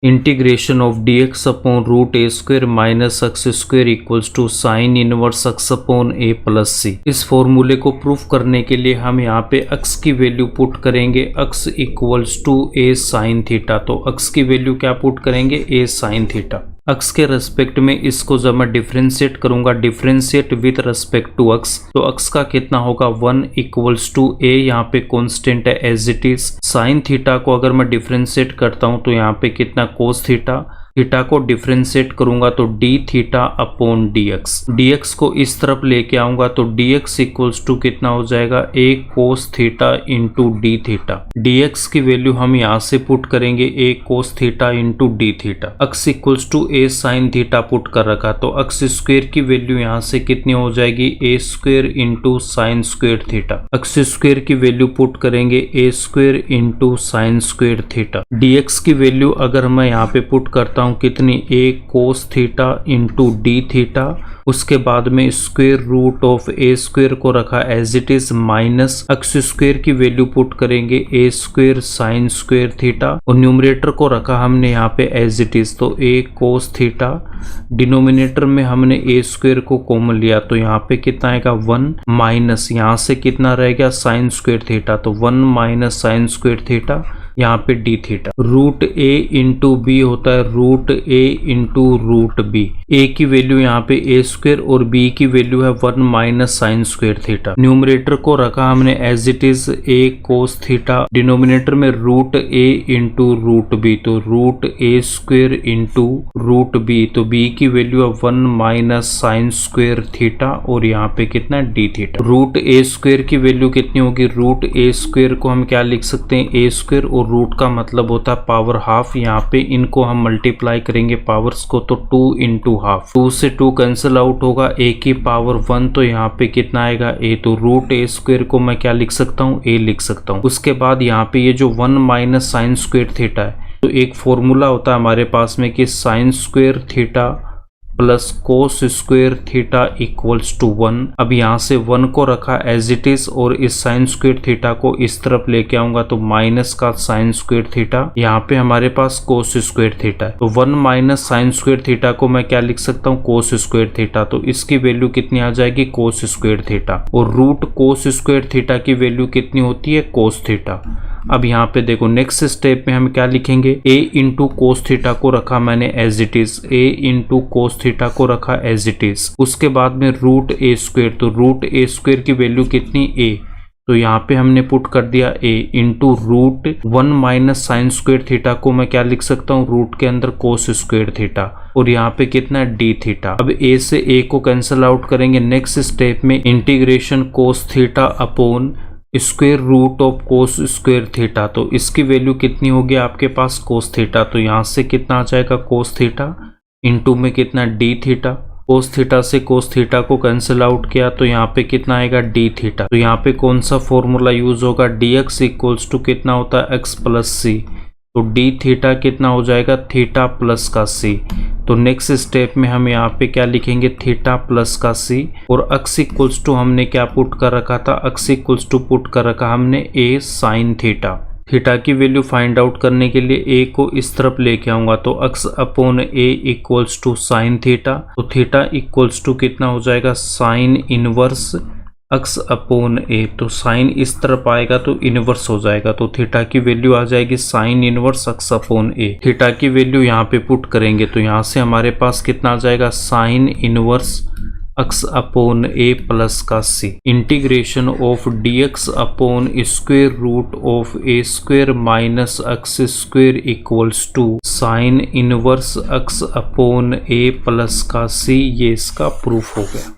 Integration of dx upon root A square minus X square equals to sine inverse x upon A plus C. इस फॉर्मूले को proof करने के लिए हम यहाँ पे x की वैल्यू पुट करेंगे, x equals to A sine theta. तो x की वैल्यू क्या पुट करेंगे, ए साइन थीटा। x के रेस्पेक्ट में इसको जब मैं डिफ्रेंशिएट करूंगा, differentiate with respect to x, तो x का कितना होगा 1 इक्वल्स टू a, यहाँ पे कांस्टेंट है as it is. Sine theta को अगर मैं डिफ्रेंशिएट करता हूं तो यहाँ पे कितना कोस थीटा, थीटा को डिफ्रेंशिएट करूंगा तो D theta upon D x को इस तरफ लेके आऊंगा तो डी एक्स इक्वल्स टू कितना हो जाएगा, A cos theta into D theta. D X की वैल्यू हम यहाँ से पुट करेंगे A cos theta into D theta. X equals to A sine theta put कर रखा तो एक्स स्क्वेयर की वैल्यू यहाँ से कितनी हो जाएगी, A square into sine square theta. X square की वैल्यू पुट करेंगे A square into sine square theta. D X की वैल्यू अगर मैं यहाँ पे पुट करता कितनी, A cos theta into D theta. उसके बाद में square root of A square को रखा as it is minus X square की वैल्यू पुट करेंगे A square sine square theta और न्यूमरेटर को रखा हमने यहाँ पे एज इट इज तो ए कोस थीटा। डिनोमिनेटर में हमने ए स्क्वेयर को कॉमन लिया तो यहाँ पे कितना आएगा 1 माइनस यहाँ से कितना रह गया साइन स्क्वेयर थीटा, तो 1 माइनस साइन स्क्वेयर थीटा यहाँ पे d theta. Root a into b होता है root a into root b. A की वैल्यू यहाँ पे ए स्क्वेयर और बी की वैल्यू है 1 minus sine square theta. Numerator को रखा हमने as it is a cos theta, denominator में root a into root b तो रूट ए स्क्वेयर इंटू रूट बी, तो बी की वैल्यू है 1 माइनस साइन स्क्वेयर थीटा और यहाँ पे कितना डी थीटा। रूट ए स्क्वेयर की वैल्यू कितनी होगी, रूट ए स्क्वेयर को हम क्या लिख सकते हैं, ए स्क्वेयर और रूट का मतलब होता है पावर हाफ। यहाँ पे इनको हम मल्टीप्लाई करेंगे पावर्स को तो 2 इंटू हाफ, 2 से 2 कैंसिल आउट होगा, ए की पावर 1 तो यहाँ पे कितना आएगा ए, तो रूट ए स्क्वेयर को मैं क्या लिख सकता हूँ, ए लिख सकता हूँ। उसके बाद यहाँ पे ये जो 1 माइनस साइन स्क्वेयर थीटा है तो एक फॉर्मूला होता है हमारे पास में कि sine square theta plus cos square theta equals to 1। अब यहाँ से 1 को रखा एज इट इज और इस साइन स्क्वेयर थीटा को इस तरफ लेके आऊंगा तो माइनस का साइन स्क्वेयर थीटा, यहाँ पे हमारे पास कोस स्क्वेयर थीटा है तो 1 माइनस साइन स्क्वेयर थीटा को मैं क्या लिख सकता हूँ, कोस स्क्वेयर थीटा। तो इसकी वैल्यू कितनी आ जाएगी, कोस स्क्वेयर थीटा। और रूट कोस स्क्वेयर थीटा की वैल्यू कितनी होती है, कोस थीटा। अब यहाँ पे देखो नेक्स्ट स्टेप में हम क्या लिखेंगे, a इंटू कोस थीटा को रखा मैंने as it is, a into cos theta को रखा एज इट इज। उसके बाद में रूट ए स्क्वेयर, तो रूट ए स्क्वेयर की वैल्यू कितनी, a, तो यहाँ पे हमने पुट कर दिया a into root 1 minus sine square theta को मैं क्या लिख सकता हूँ, रूट के अंदर कोस स्क्वेयर थीटा और यहाँ पे कितना है डी थीटा। अब a से a को कैंसिल आउट करेंगे। नेक्स्ट स्टेप में integration cos theta upon square root of cos square theta, तो इसकी वैल्यू कितनी होगी आपके पास, कोस थीटा। तो यहाँ से कितना आ जाएगा कोस थीटा इंटू में कितना डी थीटा। कोस थीटा से कोस थीटा को कैंसिल आउट किया तो यहाँ पे कितना आएगा डी थीटा। तो यहाँ पे कौन सा फॉर्मूला यूज होगा, डी एक्स इक्वल्स टू कितना होता है एक्स प्लस सी, तो डी थीटा कितना हो जाएगा, थीटा प्लस का सी। तो नेक्स्ट स्टेप में हम यहाँ पे क्या लिखेंगे, थीटा प्लस का सी और एक्स इक्वल्स टू हमने क्या पुट कर रखा था, एक्स इक्वल्स टू पुट कर रखा हमने ए साइन थीटा। थीटा की वैल्यू फाइंड आउट करने के लिए ए को इस तरफ लेके आऊंगा तो x upon a equals to sine theta, तो थीटा इक्वल्स टू कितना हो जाएगा, sine inverse x upon a. तो साइन इस तरफ आएगा तो इनवर्स हो जाएगा तो थीटा की वैल्यू आ जाएगी साइन इनवर्स एक्स अपॉन ए। थीटा की वैल्यू यहाँ पे पुट करेंगे तो यहाँ से हमारे पास कितना आ जाएगा, sine inverse x upon A plus का C. Integration of D X upon square root of A square minus X square equals to sine inverse x upon A plus का सी। ये इसका प्रूफ हो गया।